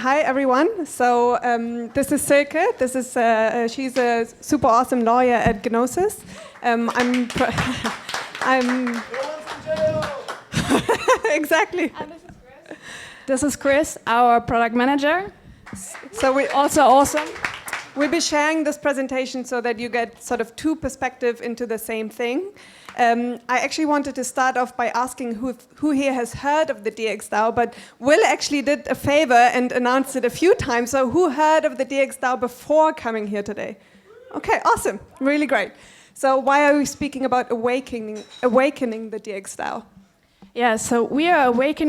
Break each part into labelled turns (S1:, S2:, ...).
S1: Hi everyone. So this is Silke. She's a super awesome lawyer at Gnosis. I'm exactly.
S2: And this is Chris. This is Chris, our product manager.
S1: So we
S2: Also awesome.
S1: We'll be sharing this presentation so that you get sort of two perspectives into the same thing. I actually wanted to start off by asking who here has heard of the dxDAO, but Will actually did a favor and announced it a few times. So who heard of the dxDAO before coming here today? Okay, awesome, really great. So why are we speaking about awakening the dxDAO?
S2: Yeah, so we are wake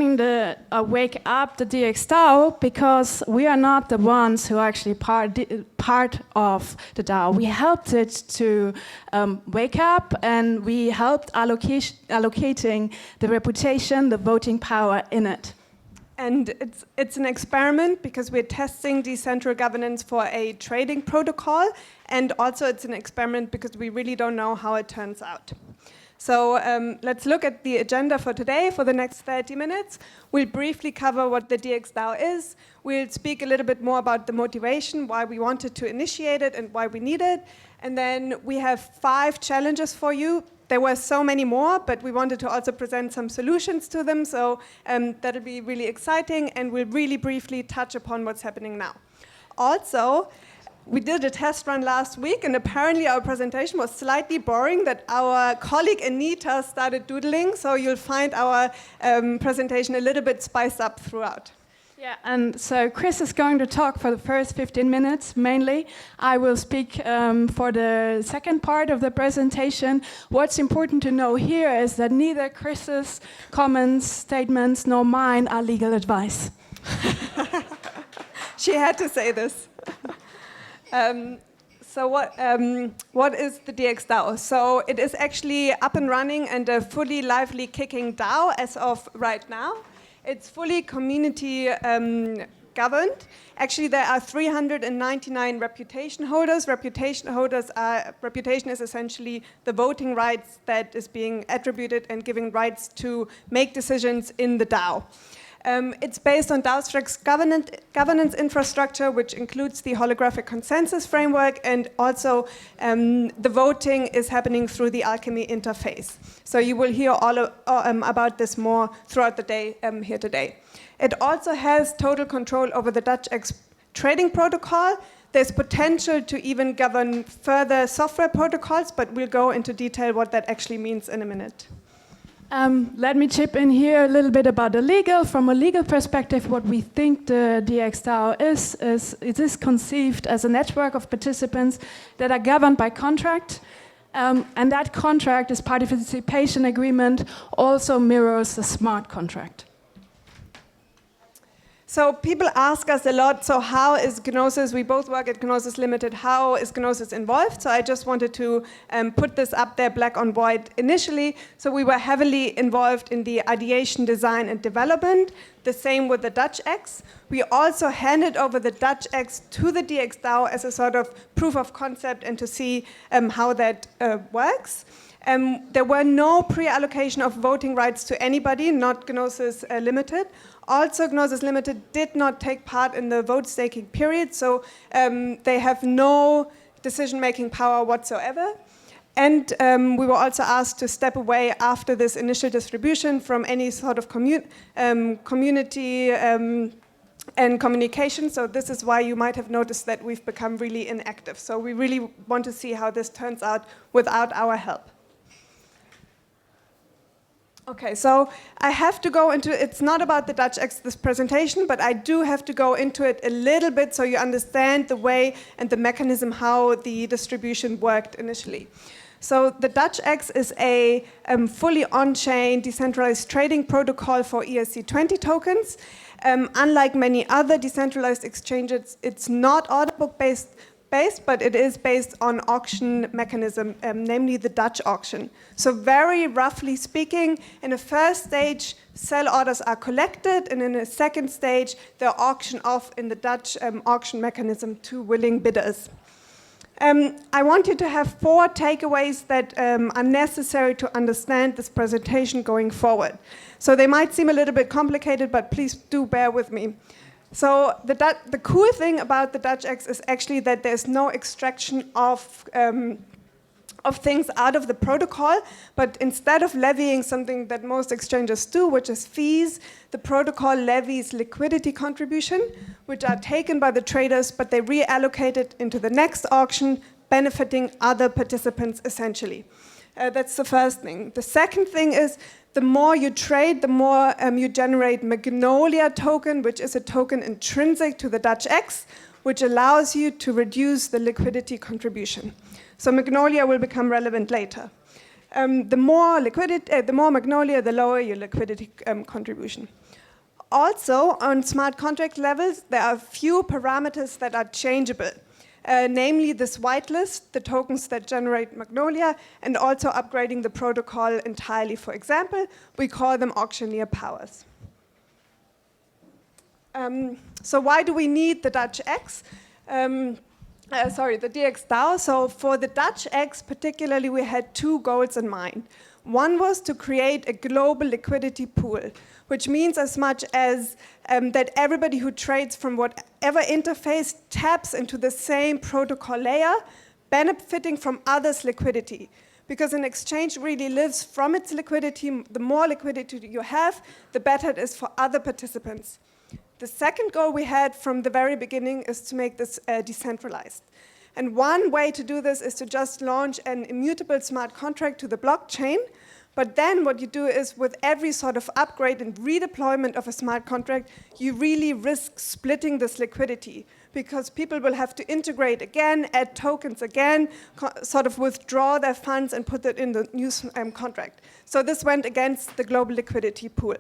S2: up the dxDAO because we are not the ones who are actually part of the DAO. We helped it to wake up, and we helped allocating the reputation, the voting power in it.
S1: And it's an experiment because we're testing decentral governance for a trading protocol, and also it's an experiment because we really don't know how it turns out. So let's look at the agenda for today for the next 30 minutes. We'll briefly cover what the dxDAO is. We'll speak a little bit more about the motivation, why we wanted to initiate it and why we need it. And then we have 5 challenges for you. There were so many more, but we wanted to also present some solutions to them. So that'll be really exciting, and we'll really briefly touch upon what's happening now. Also, we did a test run last week, and apparently our presentation was slightly boring that our colleague Anita started doodling, so you'll find our presentation a little bit spiced up throughout.
S2: Yeah, and so Chris is going to talk for the first 15 minutes, mainly. I will speak for the second part of the presentation. What's important to know here is that neither Chris's comments, statements, nor mine are legal advice.
S1: She had to say this. So what is the dxDAO? So it is actually up and running and a fully lively kicking DAO as of right now. It's fully community governed. Actually, there are 399 reputation holders. Reputation is essentially the voting rights that is being attributed and giving rights to make decisions in the DAO. It's based on DAOstack's governance infrastructure, which includes the holographic consensus framework, and also the voting is happening through the Alchemy interface. So you will hear all about this more throughout the day here today. It also has total control over the dxDAO trading protocol. There's potential to even govern further software protocols, but we'll go into detail what that actually means in a minute.
S2: Let me chip in here a little bit about the legal. From a legal perspective, what we think the dxDAO is it is conceived as a network of participants that are governed by contract, and that contract as participation agreement also mirrors the smart contract.
S1: So people ask us a lot, so how is Gnosis, we both work at Gnosis Limited, how is Gnosis involved? So I just wanted to put this up there black on white initially. So we were heavily involved in the ideation, design, and development, the same with the dxDAO. We also handed over the dxDAO to the dxDAO as a sort of proof of concept and to see how that works. There were no pre-allocation of voting rights to anybody, not Gnosis Limited. Also, Gnosis Limited did not take part in the vote staking period, so they have no decision-making power whatsoever. And we were also asked to step away after this initial distribution from any sort of community and communication. So this is why you might have noticed that we've become really inactive. So we really want to see how this turns out without our help. Okay, so I have to go into, it's not about the dxDAO, this presentation, but I do have to go into it a little bit so you understand the way and the mechanism how the distribution worked initially. So the dxDAO is a fully on-chain decentralized trading protocol for ERC20 tokens. Unlike many other decentralized exchanges, it's not order book based, but it is based on auction mechanism, namely the Dutch auction. So very roughly speaking, in a first stage, sell orders are collected, and in a second stage, they're auctioned off in the Dutch auction mechanism to willing bidders. I want you to have 4 takeaways that are necessary to understand this presentation going forward. So they might seem a little bit complicated, but please do bear with me. So the cool thing about the DAOX is actually that there's no extraction of things out of the protocol, but instead of levying something that most exchanges do, which is fees, the protocol levies liquidity contribution, which are taken by the traders, but they reallocate it into the next auction, benefiting other participants essentially. That's the first thing. The second thing is the more you trade, the more you generate Magnolia Token, which is a token intrinsic to the DAOX, which allows you to reduce the liquidity contribution. So Magnolia will become relevant later. The more Magnolia, the lower your liquidity contribution. Also, on smart contract levels, there are few parameters that are changeable. Namely this whitelist, the tokens that generate Magnolia, and also upgrading the protocol entirely. For example, we call them auctioneer powers. So why do we need the DAOX? The dxDAO. So for the DAOX particularly, we had two goals in mind. One was to create a global liquidity pool, which means as much as that everybody who trades from whatever interface taps into the same protocol layer, benefiting from others' liquidity. Because an exchange really lives from its liquidity. The more liquidity you have, the better it is for other participants. The second goal we had from the very beginning is to make this decentralized. And one way to do this is to just launch an immutable smart contract to the blockchain. But then what you do is with every sort of upgrade and redeployment of a smart contract, you really risk splitting this liquidity because people will have to integrate again, add tokens again, sort of withdraw their funds and put it in the new contract. So this went against the global liquidity pool.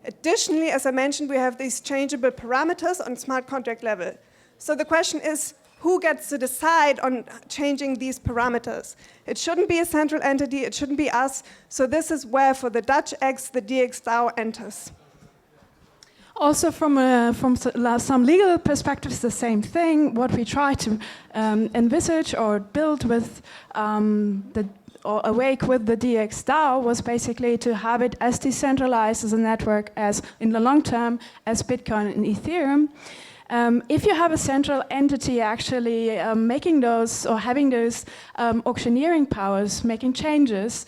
S1: Additionally, as I mentioned, we have these changeable parameters on smart contract level. So the question is, who gets to decide on changing these parameters? It shouldn't be a central entity, it shouldn't be us. So this is where, for the DAOX, the dxDAO enters.
S2: Also, from some legal perspectives, the same thing. What we try to envisage or build with awake with the dxDAO was basically to have it as decentralized as a network as, in the long term, as Bitcoin and Ethereum. If you have a central entity actually making those or having those auctioneering powers, making changes,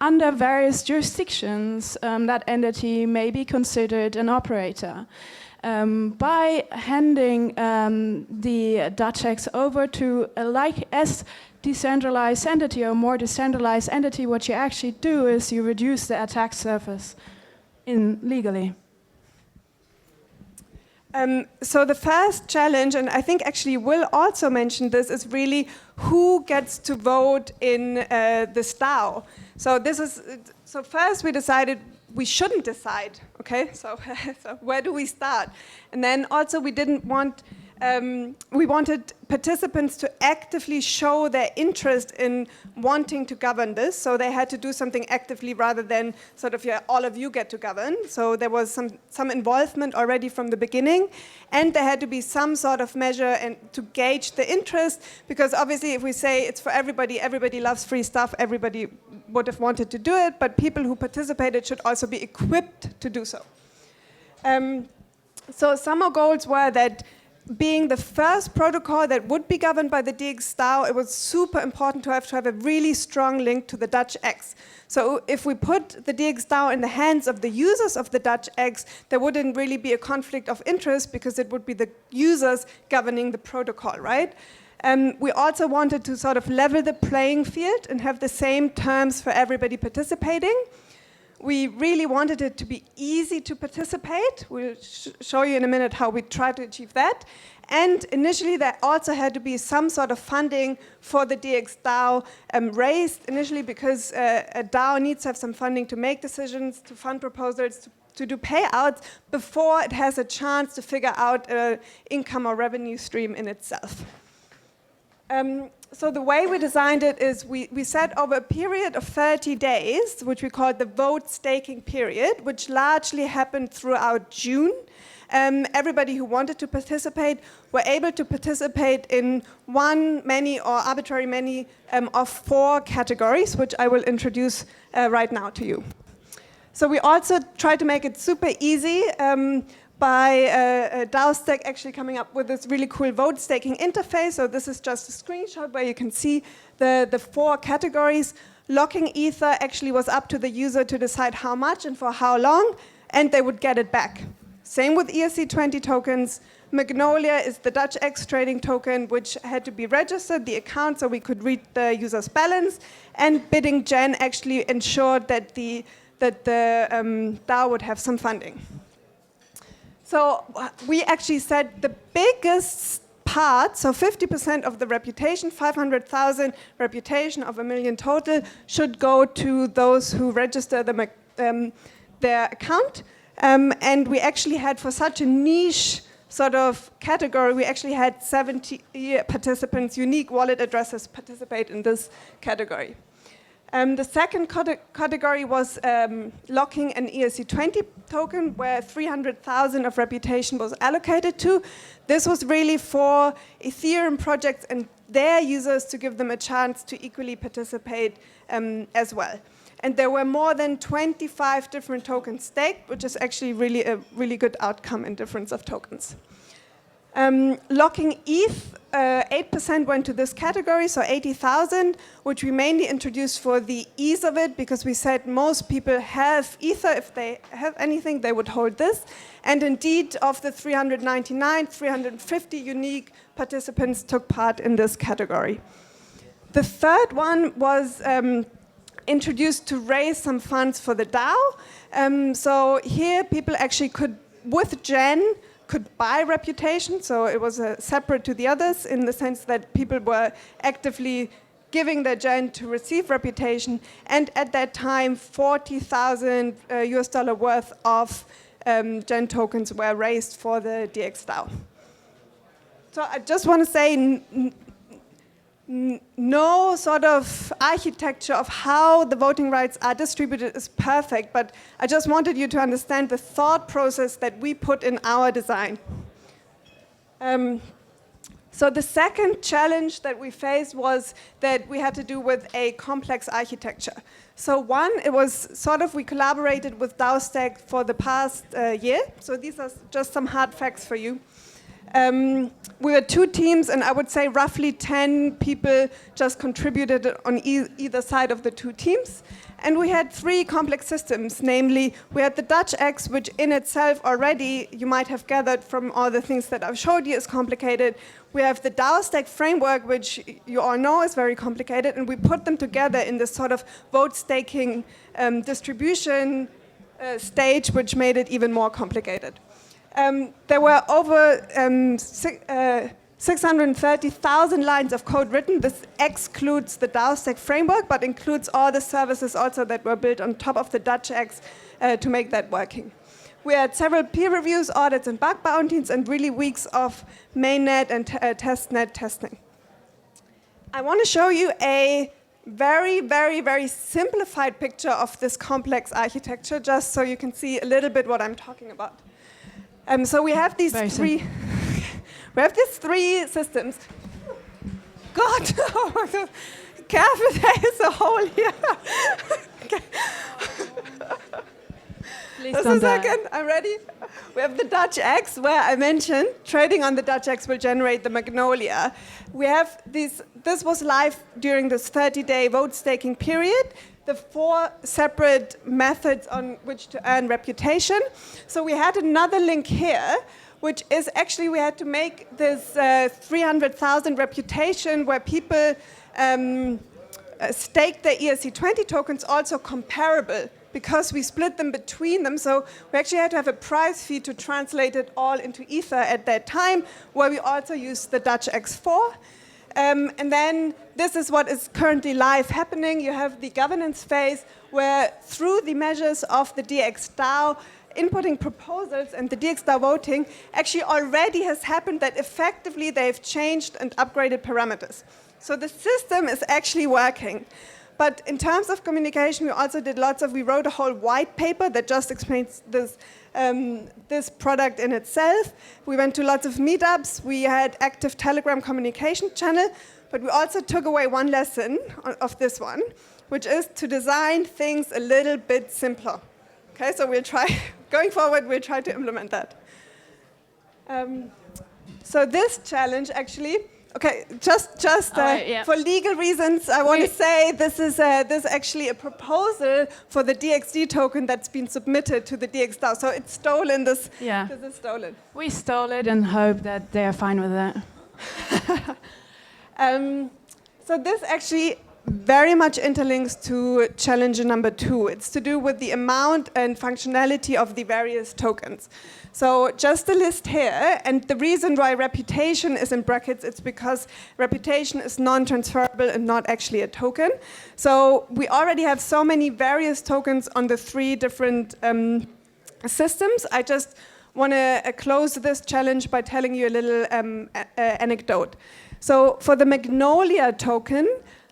S2: under various jurisdictions, that entity may be considered an operator. By handing the DAOX over to a as decentralized entity or more decentralized entity, what you actually do is you reduce the attack surface legally.
S1: So the first challenge, and I think actually Will also mentioned this, is really who gets to vote in this DAO. So first we decided we shouldn't decide, okay? So where do we start? And then also we didn't want, we wanted participants to actively show their interest in wanting to govern this. So they had to do something actively rather than sort of, yeah, all of you get to govern. So there was some involvement already from the beginning. And there had to be some sort of measure to gauge the interest. Because obviously if we say it's for everybody, everybody loves free stuff, everybody would have wanted to do it. But people who participated should also be equipped to do so. So some of our goals were that being the first protocol that would be governed by the dxDAO, it was super important to have a really strong link to the DAOX. So if we put the dxDAO in the hands of the users of the DAOX, there wouldn't really be a conflict of interest because it would be the users governing the protocol, right? We also wanted to sort of level the playing field and have the same terms for everybody participating. We really wanted it to be easy to participate. We'll show you in a minute how we try to achieve that. And initially, there also had to be some sort of funding for the dxDAO raised initially because a DAO needs to have some funding to make decisions, to fund proposals, to do payouts before it has a chance to figure out an income or revenue stream in itself. So the way we designed it is we set over a period of 30 days, which we called the vote staking period, which largely happened throughout June. Everybody who wanted to participate were able to participate in one, many, or arbitrary many of 4 categories, which I will introduce right now to you. So we also tried to make it super easy by DAOstack actually coming up with this really cool vote staking interface. So this is just a screenshot where you can see the 4 categories. Locking Ether actually was up to the user to decide how much and for how long, and they would get it back. Same with ERC20 tokens. Magnolia is the DXDAO trading token, which had to be registered, the account, so we could read the user's balance. And bidding gen actually ensured that the DAO would have some funding. So we actually said the biggest part, so 50% of the reputation, 500,000 reputation of 1 million total, should go to those who register their account. And we actually had, for such a niche sort of category, we actually had 70 participants, unique wallet addresses, participate in this category. The second category was locking an ERC20 token, where 300,000 of reputation was allocated to. This was really for Ethereum projects and their users to give them a chance to equally participate as well. And there were more than 25 different tokens staked, which is actually really a really good outcome in difference of tokens. Locking ETH, 8% went to this category, so 80,000, which we mainly introduced for the ease of it, because we said most people have Ether. If they have anything, they would hold this. And indeed, of the 399, 350 unique participants took part in this category. The third one was introduced to raise some funds for the DAO. So here, people actually could, with Gen, could buy reputation, so it was separate to the others in the sense that people were actively giving their gen to receive reputation, and at that time, $40,000 US worth of gen tokens were raised for the dxDAO. So I just want to say, no sort of architecture of how the voting rights are distributed is perfect, but I just wanted you to understand the thought process that we put in our design. So the second challenge that we faced was that we had to do with a complex architecture. So one, it was sort of, we collaborated with DAOstack for the past year. So these are just some hard facts for you. We were 2 teams, and I would say roughly 10 people just contributed on either side of the 2 teams. And we had 3 complex systems, namely, we had the DXDAO, which in itself already, you might have gathered from all the things that I've showed you, is complicated. We have the DAOstack framework, which you all know is very complicated, and we put them together in this sort of vote staking distribution stage, which made it even more complicated. There were over 630,000 lines of code written. This excludes the DAOstack framework, but includes all the services also that were built on top of the DXDAO to make that working. We had several peer reviews, audits, and bug bounties, and really weeks of mainnet and testnet testing. I want to show you a very, very, very simplified picture of this complex architecture, just so you can see a little bit what I'm talking about. So we have these three systems. God, oh my God. Careful, there is a hole here. Okay. Just a second, I'm ready. We have the DXDAO, where I mentioned trading on the DXDAO will generate the Magnolia. We have this was live during this 30-day vote staking period. The 4 separate methods on which to earn reputation. So we had another link here, which is actually we had to make this 300,000 reputation where people stake their ERC20 tokens also comparable, because we split them between them. So we actually had to have a price fee to translate it all into Ether at that time, where we also used the DXDAO. And then this is what is currently live happening. You have the governance phase, where through the measures of the dxDAO, inputting proposals and the dxDAO voting actually already has happened that effectively they've changed and upgraded parameters. So the system is actually working. But in terms of communication, we also did we wrote a whole white paper that just explains this product in itself. We went to lots of meetups. We had active Telegram communication channel, but we also took away one lesson of this one, which is to design things a little bit simpler. Okay, so we'll try, going forward, we'll try to implement that. So this challenge actually, okay, just for legal reasons, I want to say this is actually a proposal for the dxD token that's been submitted to the dxDAO. So it's stolen. This is stolen.
S2: We stole it and hope that they're fine with that.
S1: So this actually very much interlinks to challenge number 2. It's to do with the amount and functionality of the various tokens. So just a list here, and the reason why reputation is in brackets, it's because reputation is non-transferable and not actually a token. So we already have so many various tokens on the 3 different systems. I just want to close this challenge by telling you a little anecdote. So for the Magnolia token,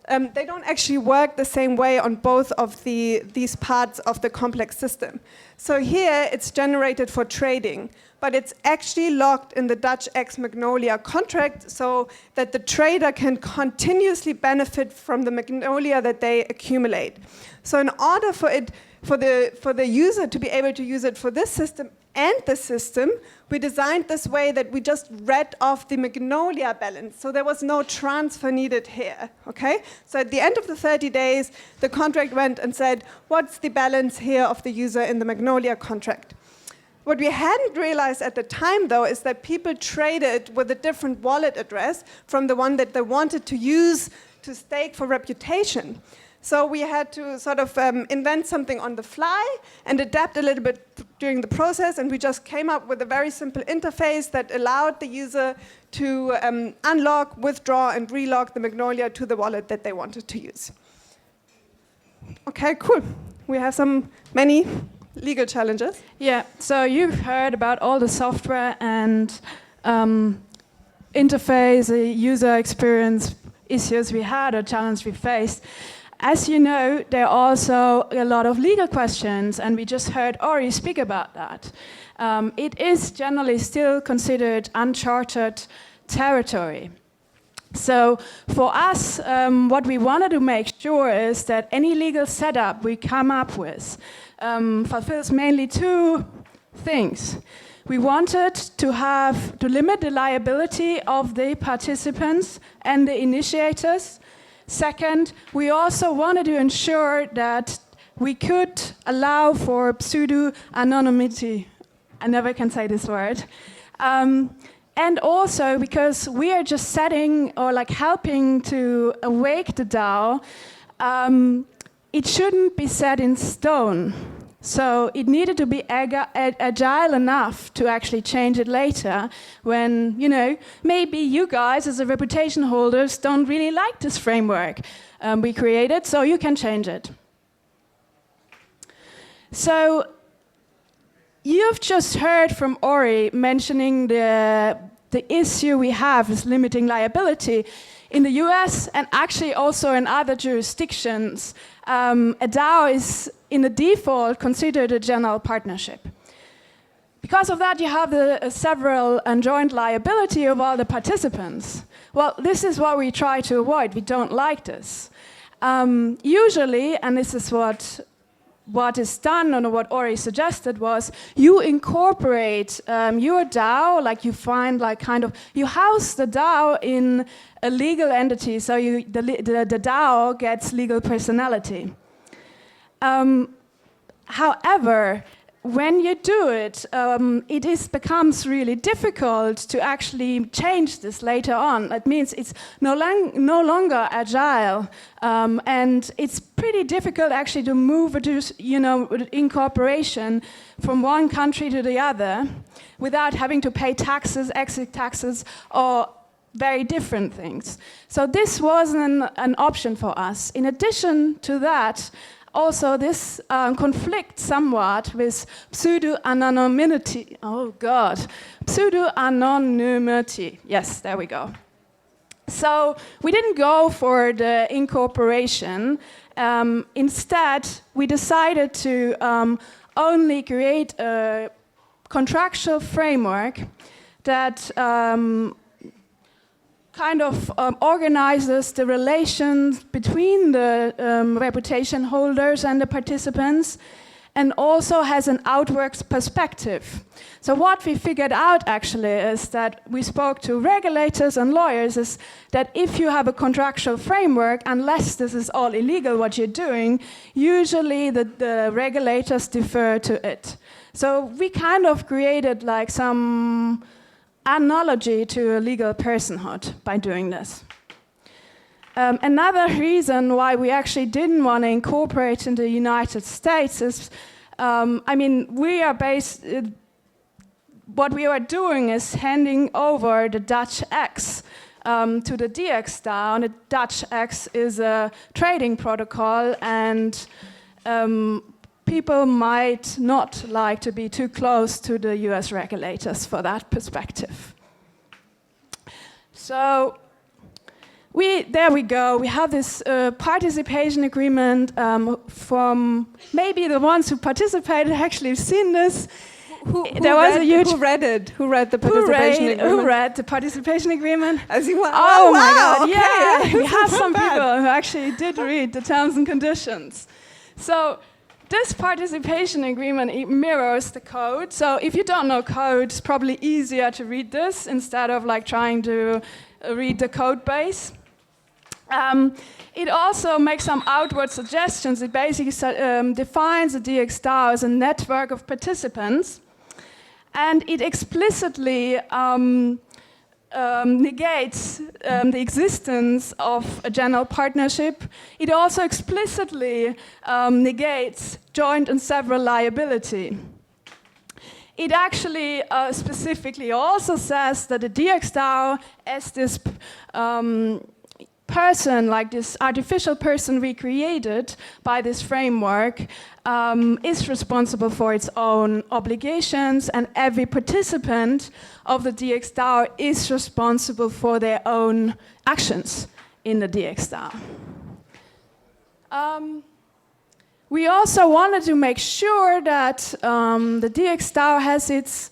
S1: they don't actually work the same way on both of these parts of the complex system. So here it's generated for trading, but it's actually locked in the Dutch Magnolia contract so that the trader can continuously benefit from the Magnolia that they accumulate. So in order for the user to be able to use it for this system and the system, we designed this way that we just read off the Magnolia balance. So there was no transfer needed here, okay? So at the end of the 30 days, the contract went and said, what's the balance here of the user in the Magnolia contract? What we hadn't realized at the time, though, is that people traded with a different wallet address from the one that they wanted to use to stake for reputation. So we had to sort of invent something on the fly and adapt a little bit during the process, and we just came up with a very simple interface that allowed the user to unlock, withdraw, and relock the Magnolia to the wallet that they wanted to use. Okay, cool. We have many legal challenges.
S2: Yeah, so you've heard about all the software and interface, user experience issues we had or challenges we faced. As you know, there are also a lot of legal questions, and we just heard Ori speak about that. It is generally still considered uncharted territory. So for us, what we wanted to make sure is that any legal setup we come up with fulfills mainly 2 things. We wanted to limit the liability of the participants and the initiators. Second, we also wanted to ensure that we could allow for pseudo-anonymity. I never can say this word. And also because we are just setting or like helping to awake the DAO, it shouldn't be set in stone. So it needed to be agile enough to actually change it later when, maybe you guys as a reputation holders don't really like this framework we created, so you can change it. So you've just heard from Ori mentioning the issue we have with limiting liability. In the US and actually also in other jurisdictions, a DAO is in the default considered a general partnership. Because of that, you have the several and joint liability of all the participants. Well, this is what we try to avoid. We don't like this. Usually, and this is what is done, or what Ori suggested, was you incorporate your DAO, like you find you house the DAO in a legal entity, so the DAO gets legal personality. However, when you do it, it becomes really difficult to actually change this later on. That means it's no longer agile, and it's pretty difficult actually to move incorporation from one country to the other without having to pay taxes, exit taxes, or very different things. So this wasn't an option for us. In addition to that, also, this conflicts somewhat with pseudo-anonymity. Oh, God. Pseudo-anonymity. Yes, there we go. So we didn't go for the incorporation. Instead, we decided to only create a contractual framework that organizes the relations between the reputation holders and the participants, and also has an outwards perspective. So what we figured out actually is that we spoke to regulators and lawyers is that if you have a contractual framework, unless this is all illegal what you're doing, usually the regulators defer to it. So we kind of created like some analogy to a legal personhood by doing this. Another reason why we actually didn't want to incorporate in the United States is, I mean, we are based, what we are doing is handing over the Dutch X to the dxDAO, and the Dutch X is a trading protocol, and people might not like to be too close to the US regulators for that perspective. So, there we go. We have this participation agreement from maybe the ones who participated actually have seen this.
S1: Who read it? Who read the participation agreement?
S2: Who read the participation agreement?
S1: As you want.
S2: Oh,
S1: wow,
S2: my God!
S1: okay.
S2: Yeah, we have some people who actually did read the terms and conditions. So this participation agreement, it mirrors the code. So if you don't know code, it's probably easier to read this instead of like trying to read the code base. It also makes some outward suggestions. It basically defines the dxDAO as a network of participants, and it explicitly negates the existence of a general partnership. It also explicitly negates joint and several liability. It actually specifically also says that the dxDAO, as this person, like this artificial person we created by this framework, is responsible for its own obligations, and every participant of the dxDAO is responsible for their own actions in the dxDAO. We also wanted to make sure that the dxDAO has its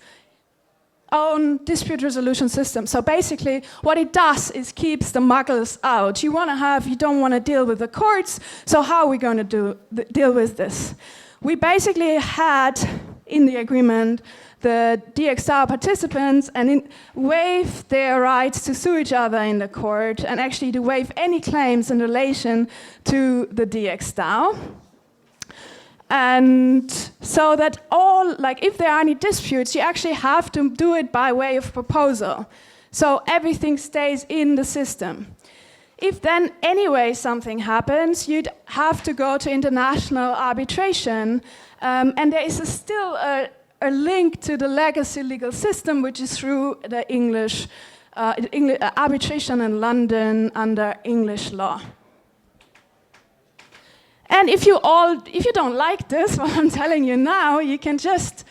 S2: own dispute resolution system. So basically, what it does is keeps the muggles out. You don't want to deal with the courts, so how are we going to deal with this? We basically had in the agreement the dxDAO participants and waive their rights to sue each other in the court, and actually to waive any claims in relation to the dxDAO. And so that if there are any disputes, you actually have to do it by way of proposal. So everything stays in the system. If then anyway something happens, you'd have to go to international arbitration. And there is still a link to the legacy legal system, which is through the English arbitration in London under English law. And if you don't like this, what I'm telling you now, you can just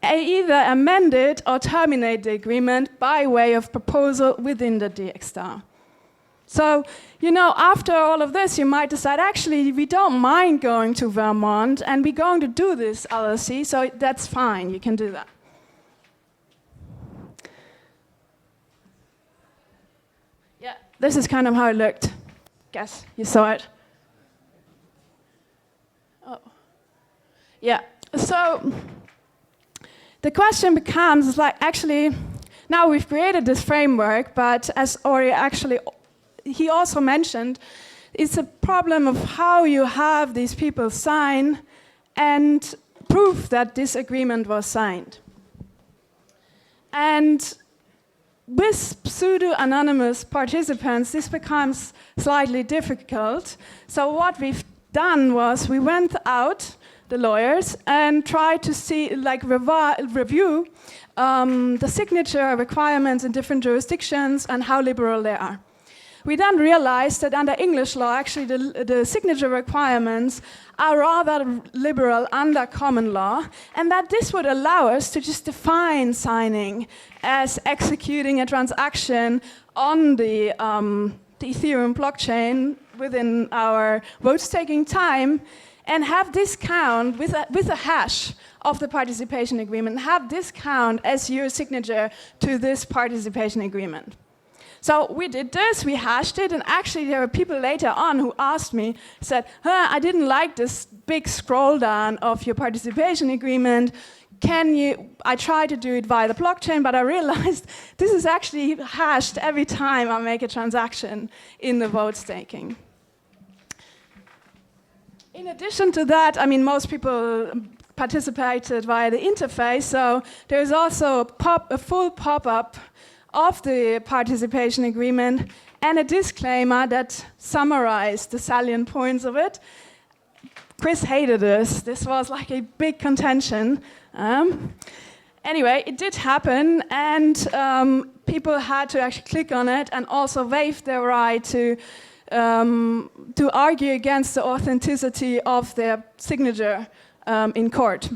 S2: either amend it or terminate the agreement by way of proposal within the dxDAO. So, after all of this, you might decide, actually, we don't mind going to Vermont, and we're going to do this LLC, so that's fine, you can do that. Yeah, this is kind of how it looked. Guess you saw it. Yeah, so the question becomes, actually, now we've created this framework, but as Ori he also mentioned, it's a problem of how you have these people sign and prove that this agreement was signed. And with pseudo-anonymous participants, this becomes slightly difficult. So what we've done was we went out, the lawyers, and try to see, review the signature requirements in different jurisdictions and how liberal they are. We then realized that under English law, actually the signature requirements are rather liberal under common law, and that this would allow us to just define signing as executing a transaction on the Ethereum blockchain within our vote-taking time, and have this count with a hash of the participation agreement, have this count as your signature to this participation agreement. So we did this, we hashed it, and actually there were people later on who asked me, said, I didn't like this big scroll down of your participation agreement. I tried to do it via the blockchain, but I realized this is actually hashed every time I make a transaction in the vote staking. In addition to that, I mean, most people participated via the interface, so there's also a full pop-up of the participation agreement and a disclaimer that summarized the salient points of it. Chris hated this. This was like a big contention. Anyway, it did happen, and people had to actually click on it and also waive their right to argue against the authenticity of their signature in court.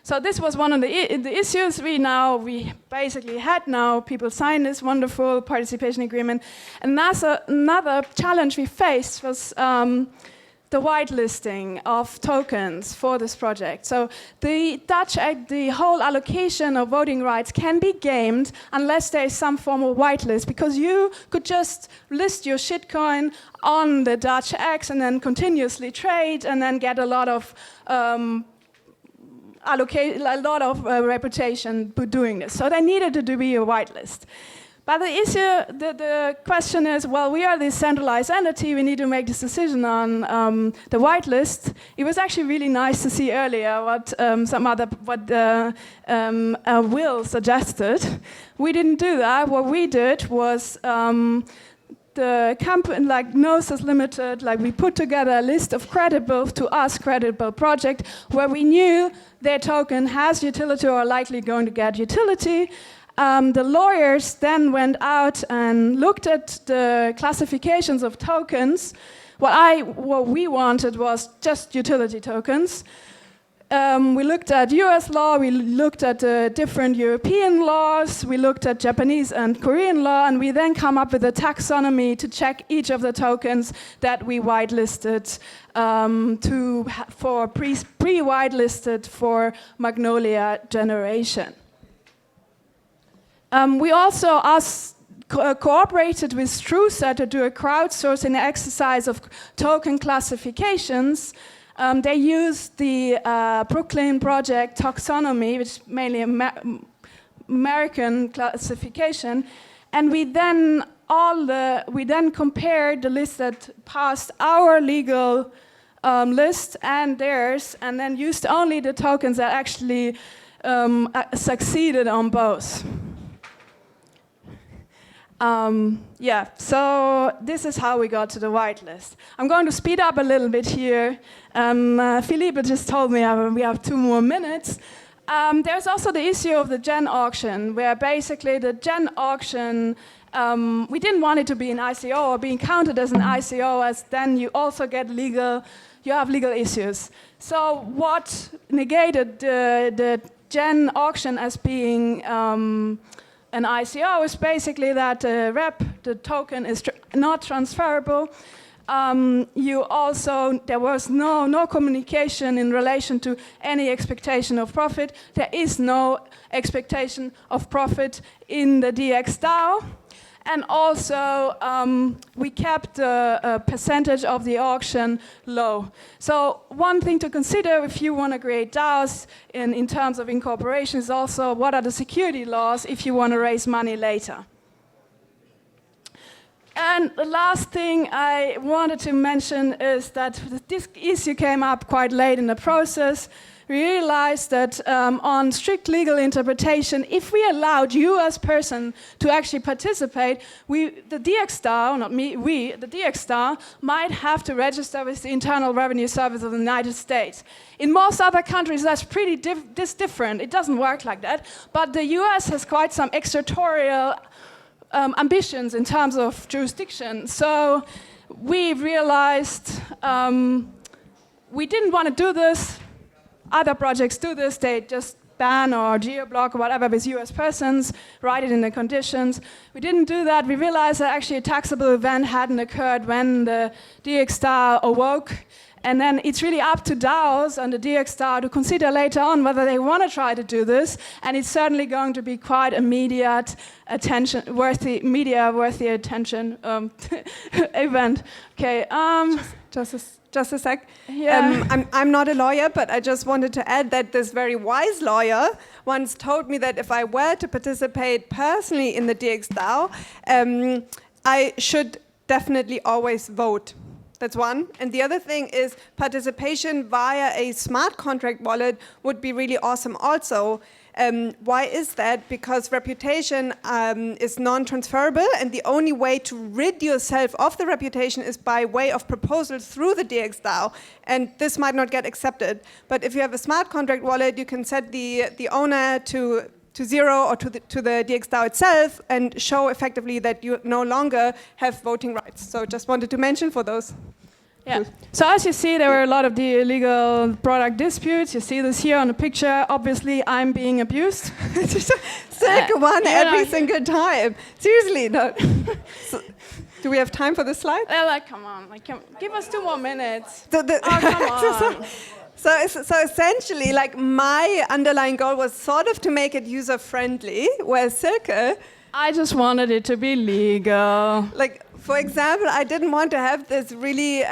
S2: So this was one of the issues we basically had now. People signed this wonderful participation agreement. And another challenge we faced was the whitelisting of tokens for this project. So the whole allocation of voting rights can be gamed unless there is some form of whitelist, because you could just list your shitcoin on the Dutch X and then continuously trade and then get a lot of reputation for doing this. So there needed to be a whitelist. But the issue, the question is, well, we are this centralized entity, we need to make this decision on the whitelist. It was actually really nice to see earlier what Will suggested. We didn't do that. What we did was the company, like Gnosis Limited, like we put together a list of credible projects where we knew their token has utility or likely going to get utility. The lawyers then went out and looked at the classifications of tokens. What we wanted was just utility tokens. We looked at US law, we looked at different European laws, we looked at Japanese and Korean law, and we then come up with a taxonomy to check each of the tokens that we whitelisted pre-whitelisted for Magnolia generation. We also cooperated with Strusa to do a crowdsourcing exercise of token classifications. They used the Brooklyn project taxonomy, which is mainly American classification, and we then compared the list that passed our legal list and theirs, and then used only the tokens that actually succeeded on both. So this is how we got to the whitelist. I'm going to speed up a little bit here. Philippe just told me we have 2 more minutes. There's also the issue of the gen auction, where basically the gen auction, we didn't want it to be an ICO or being counted as an ICO, as then you also get you have legal issues. So what negated the gen auction as being an ICO is basically that the token is not transferable. There was no communication in relation to any expectation of profit. There is no expectation of profit in the dxDAO. And also, we kept the percentage of the auction low. So one thing to consider if you want to create DAOs in terms of incorporation is also what are the security laws if you want to raise money later. And the last thing I wanted to mention is that this issue came up quite late in the process. We realized that on strict legal interpretation, if we allowed you as person to actually participate, the dxDAO might have to register with the Internal Revenue Service of the United States. In most other countries, that's pretty different. It doesn't work like that. But the US has quite some extraterritorial ambitions in terms of jurisdiction. So we realized we didn't want to do this. Other projects do this, they just ban or geo-block or whatever with US persons, write it in the conditions. We didn't do that. We realized that actually a taxable event hadn't occurred when the dxDAO awoke, And then it's really up to DAOs and the dxDAO to consider later on whether they want to try to do this. And it's certainly going to be quite immediate media-worthy attention event. Okay.
S1: Just a sec.
S2: Yeah.
S1: I'm not a lawyer, but I just wanted to add that this very wise lawyer once told me that if I were to participate personally in the dxDAO, I should definitely always vote. That's one. And the other thing is participation via a smart contract wallet would be really awesome also. Why is that? Because reputation is non-transferable, and the only way to rid yourself of the reputation is by way of proposal through the dxDAO, and this might not get accepted. But if you have a smart contract wallet, you can set the owner to 0 or to the dxDAO itself and show effectively that you no longer have voting rights. So just wanted to mention for those.
S2: Yeah. So as you see, there were a lot of the illegal product disputes. You see this here on the picture. Obviously, I'm being abused.
S1: Silke won every single time. Seriously, no. So, do we have time for the slide?
S2: Come on, give us 2 more minutes.
S1: Come
S2: on.
S1: So essentially, like my underlying goal was sort of to make it user-friendly, where Silke...
S2: I just wanted it to be legal.
S1: Like, for example, I didn't want to have this really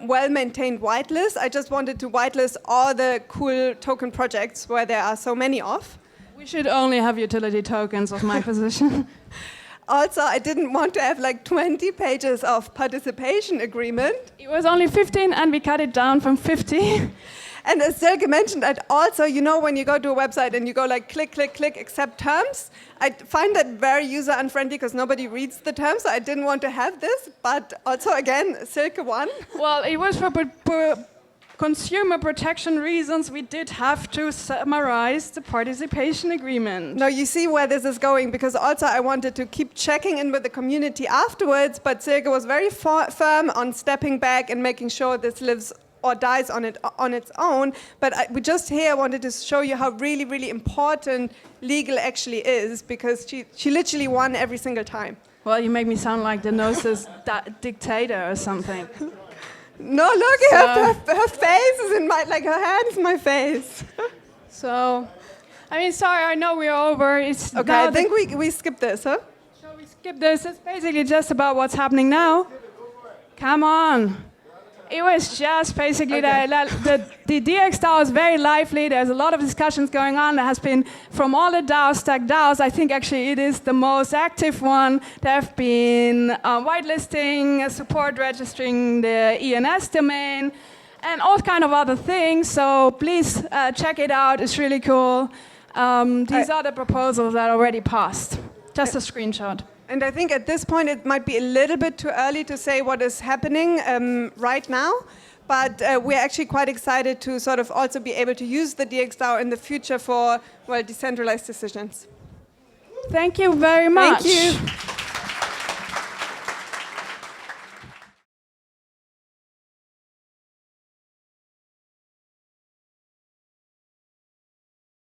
S1: well-maintained whitelist. I just wanted to whitelist all the cool token projects where there are so many of.
S2: We should only have utility tokens, was my position.
S1: Also, I didn't want to have like 20 pages of participation agreement.
S2: It was only 15, and we cut it down from 50.
S1: And as Silke mentioned, I'd also, you know, when you go to a website and you go like click, click, click, accept terms, I find that very user-unfriendly because nobody reads the terms, so I didn't want to have this. But also, again, Silke won.
S2: Well, it was for consumer protection reasons. We did have to summarize the participation agreement.
S1: No, you see where this is going, because also I wanted to keep checking in with the community afterwards, but Silke was very firm on stepping back and making sure this lives or dies on its own. But we just here wanted to show you how really, really important legal actually is, because she literally won every single time.
S2: Well, you make me sound like the Gnosis dictator or something.
S1: No, look, her face is in my, like her hand is in my face.
S2: So, I mean, sorry, I know we're over. It's
S1: okay, I think we skip this, huh?
S2: Shall we skip this? It's basically just about what's happening now. Come on. It was just basically the dxDAO is very lively. There's a lot of discussions going on. There has been from all the DAOstack DAOs. I think actually it is the most active one. There have been whitelisting, support registering the ENS domain, and all kind of other things. So please check it out. It's really cool. These are the proposals that already passed. Just a screenshot.
S1: And I think at this point it might be a little bit too early to say what is happening right now, but we're actually quite excited to sort of also be able to use the dxDAO in the future for, well, decentralized decisions.
S2: Thank you very much.
S1: Thank you.